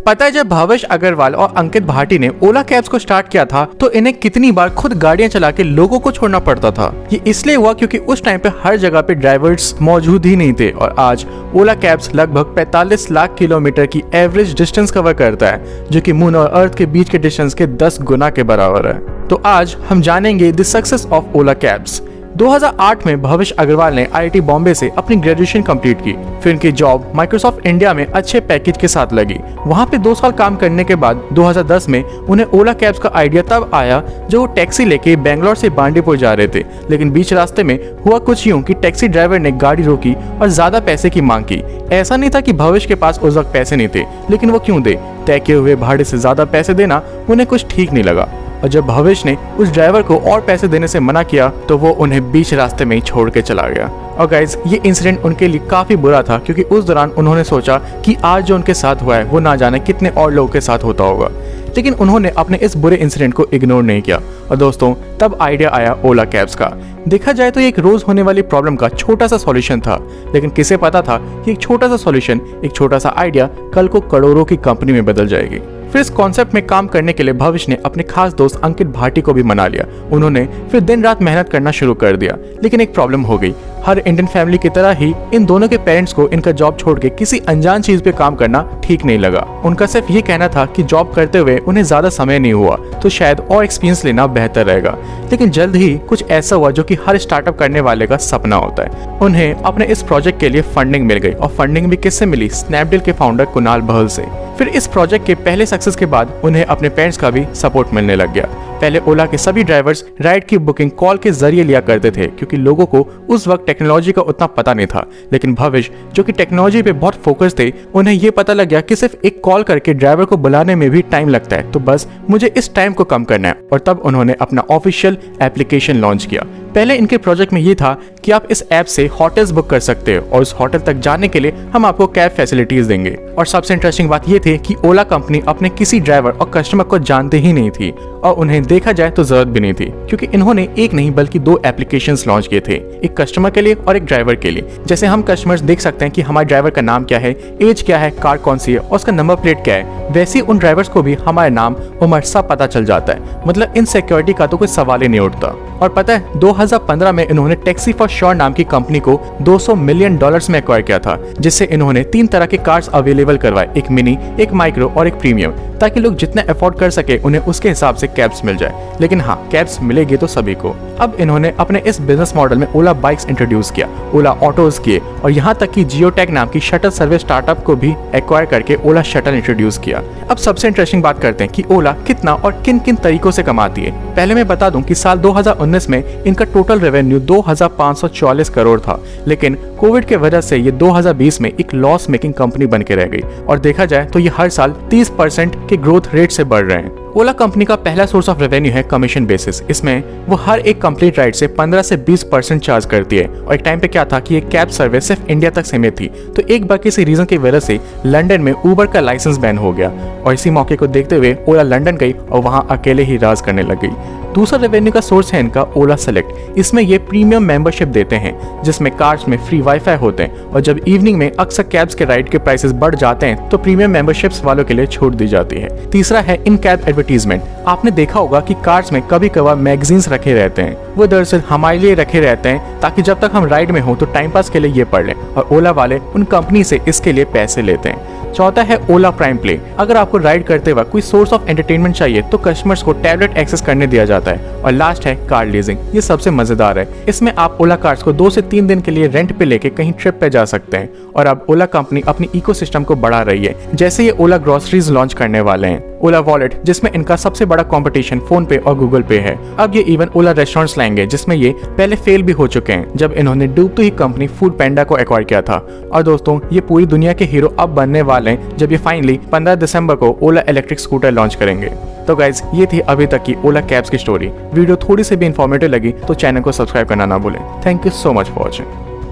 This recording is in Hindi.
पता है जब भवेश अग्रवाल और अंकित भाटी ने ओला कैब्स को स्टार्ट किया था तो इन्हें कितनी बार खुद गाड़ियां चला के लोगों को छोड़ना पड़ता था। ये इसलिए हुआ क्योंकि उस टाइम पे हर जगह पे ड्राइवर्स मौजूद ही नहीं थे और आज ओला कैब्स लगभग 45 लाख किलोमीटर की एवरेज डिस्टेंस कवर करता है, जो कि मून और अर्थ के बीच के डिस्टेंस के 10 गुना के बराबर है। तो आज हम जानेंगे the success of Ola cabs. 2008 में भवेश अग्रवाल ने IIT बॉम्बे से अपनी ग्रेजुएशन कंप्लीट की। फिर उनकी जॉब माइक्रोसॉफ्ट इंडिया में अच्छे पैकेज के साथ लगी। वहां पे 2 साल काम करने के बाद 2010 में उन्हें ओला कैब्स का आइडिया तब आया जब वो टैक्सी लेके बेंगलोर से बांडीपुर जा रहे थे, लेकिन बीच रास्ते में हुआ कुछ यूं कि टैक्सी ड्राइवर ने गाड़ी रोकी और ज्यादा पैसे की मांग की। ऐसा नहीं था कि भवेश के पास उस वक्त पैसे नहीं थे, लेकिन वो क्यों दे? तय किए हुए भाड़े से ज्यादा पैसे देना उन्हें कुछ ठीक नहीं लगा और जब भवेश ने उस ड्राइवर को और पैसे देने से मना किया तो वो उन्हें बीच रास्ते में ही छोड़ के चला गया। और गाइज ये इंसिडेंट उनके लिए काफी बुरा था क्योंकि उस दौरान उन्होंने सोचा कि आज जो उनके साथ हुआ है वो ना जाने कितने और लोगों के साथ होता होगा, लेकिन उन्होंने अपने इस बुरे इंसिडेंट को इग्नोर नहीं किया। और दोस्तों तब आइडिया आया ओला कैब्स का। देखा जाए तो ये एक रोज होने वाली प्रॉब्लम का छोटा सा सॉल्यूशन था, लेकिन किसे पता था कि एक छोटा सा सॉल्यूशन, एक छोटा सा आइडिया कल को करोड़ों की कंपनी में बदल जाएगी। फिर इस कॉन्सेप्ट में काम करने के लिए भवेश ने अपने खास दोस्त अंकित भाटी को भी मना लिया। उन्होंने फिर दिन रात मेहनत करना शुरू कर दिया, लेकिन एक प्रॉब्लम हो गई। हर इंडियन फैमिली की तरह ही इन दोनों के पेरेंट्स को इनका जॉब छोड़ के किसी अनजान चीज पे काम करना ठीक नहीं लगा। उनका सिर्फ ये कहना था कि जॉब करते हुए उन्हें ज्यादा समय नहीं हुआ तो शायद और एक्सपीरियंस लेना बेहतर रहेगा। लेकिन जल्द ही कुछ ऐसा हुआ जो कि हर स्टार्टअप करने वाले का सपना होता है। उन्हें अपने इस प्रोजेक्ट के लिए फंडिंग मिल गई और फंडिंग भी किससे मिली? स्नैपडील के फाउंडर कुणाल बहल से। फिर इस प्रोजेक्ट के पहले सक्सेस के बाद उन्हें अपने पेरेंट्स का भी सपोर्ट मिलने लग गया। पहले ओला के सभी ड्राइवर्स राइड की बुकिंग कॉल के जरिए लिया करते थे क्योंकि लोगों को उस वक्त टेक्नोलॉजी का उतना पता नहीं था, लेकिन भवेश जो कि टेक्नोलॉजी पे बहुत फोकस थे, उन्हें ये पता लग गया कि सिर्फ एक कॉल करके ड्राइवर को बुलाने में भी टाइम लगता है, तो बस मुझे इस टाइम को कम करना है। और तब उन्होंने अपना ऑफिशियल एप्लीकेशन लॉन्च किया। पहले इनके प्रोजेक्ट में ये था कि आप इस ऐप से होटल्स बुक कर सकते हो और उस होटल तक जाने के लिए हम आपको कैब फैसिलिटीज देंगे। और सबसे इंटरेस्टिंग बात ये थी कि ओला कंपनी अपने किसी ड्राइवर और कस्टमर को जानते ही नहीं थी और उन्हें देखा जाए तो जरूरत भी नहीं थी, क्योंकि इन्होंने एक नहीं बल्कि 2 एप्लीकेशंस लॉन्च किए थे, एक कस्टमर के लिए और एक ड्राइवर के लिए। जैसे हम कस्टमर्स देख सकते हैं कि हमारे ड्राइवर का नाम क्या है, एज क्या है, कार कौन सी है और उसका नंबर प्लेट क्या है, वैसे ही उन ड्राइवर्स को भी हमारे नाम, उम्र सब पता चल जाता है। मतलब इन सिक्योरिटी का तो कोई सवाल ही नहीं उठता। और पता है 2015 में इन्होंने टैक्सी फॉर श्योर नाम की कंपनी को $200 मिलियन में एक्वायर किया था, जिससे इन्होंने 3 तरह के कार्स अवेलेबल करवाए, एक मिनी, एक माइक्रो और एक प्रीमियम, ताकि लोग जितना अफोर्ड कर सके उन्हें उसके हिसाब से कैब्स मिल जाए। लेकिन हाँ, कैब्स मिलेगी तो सभी को। अब इन्होंने अपने इस बिजनेस मॉडल में ओला बाइक्स इंट्रोड्यूस किया, ओला ऑटोज किए और यहाँ तक कि जियोटैग नाम की शटल सर्विस स्टार्टअप को भी एक्वायर करके ओला शटल इंट्रोड्यूस किया। अब सबसे इंटरेस्टिंग बात करते हैं कि ओला कितना और किन किन तरीकों से कमाती है। पहले मैं बता दूं कि साल 2019 में इनका टोटल रेवेन्यू 2544 करोड़ था, लेकिन कोविड के वजह से ये 2020 में एक लॉस मेकिंग कंपनी बन के रह गई। और देखा जाए तो ये हर साल 30% के ग्रोथ रेट से बढ़ रहे हैं। ओला कंपनी का पहला सोर्स ऑफ रेवेन्यू है कमीशन बेसिस। इसमें वो हर एक कंप्लीट राइड से 15 से 20% चार्ज करती है। और एक टाइम पे क्या था कि ये कैब सर्विस सिर्फ इंडिया तक सीमित थी, तो एक बार किसी रीजन की वजह से लंदन में उबर का लाइसेंस बैन हो गया और इसी मौके को देखते हुए ओला लंदन गई और वहां अकेले ही राज करने लग गई। दूसरा रेवेन्यू का सोर्स है इनका ओला सेलेक्ट। इसमें ये प्रीमियम मेंबरशिप देते हैं जिसमें कार्स में फ्री वाईफाई होते हैं और जब इवनिंग में अक्सर कैब्स के राइड के प्राइसेस बढ़ जाते हैं तो प्रीमियम मेंबरशिप्स वालों के लिए छूट दी जाती है। तीसरा है इन कैब एडवर्टीजमेंट। आपने देखा होगा कि कार्स में कभी कभार मैगजीन्स रखे रहते हैं, वो दरअसल हमारे लिए रखे रहते हैं ताकि जब तक हम राइड में हो तो टाइम पास के लिए ये पढ़ लें, और ओला वाले उन कंपनी से इसके लिए पैसे लेते हैं। चौथा है ओला प्राइम प्ले। अगर आपको राइड करते वक्त कोई सोर्स ऑफ एंटरटेनमेंट चाहिए तो कस्टमर्स को टैबलेट एक्सेस करने दिया जाता है। और लास्ट है कार लीजिंग। ये सबसे मजेदार है। इसमें आप ओला कार्स को 2 से 3 दिन के लिए रेंट पे लेके कहीं ट्रिप पे जा सकते हैं। और अब ओला कंपनी अपनी इकोसिस्टम को बढ़ा रही है, जैसे ये ओला ग्रोसरीज लॉन्च करने वाले हैं, ओला वॉलेट जिसमें इनका सबसे बड़ा कंपटीशन फोन पे और गूगल पे है। अब ये इवन ओला रेस्टोरेंट्स लाएंगे, जिसमें ये पहले फेल भी हो चुके हैं जब इन्होंने डूबती हुई कंपनी फूड पैंडा को एक्वायर किया था। और दोस्तों ये पूरी दुनिया के हीरो अब बनने वाले हैं जब ये फाइनली 15 दिसंबर को ओला इलेक्ट्रिक स्कूटर लॉन्च करेंगे। तो गाइज ये थी अभी तक की ओला कैब्स की स्टोरी। वीडियो थोड़ी सी भी इंफॉर्मेटिव लगी तो चैनल को सब्सक्राइब करना ना भूलें। Thank you so much for watching.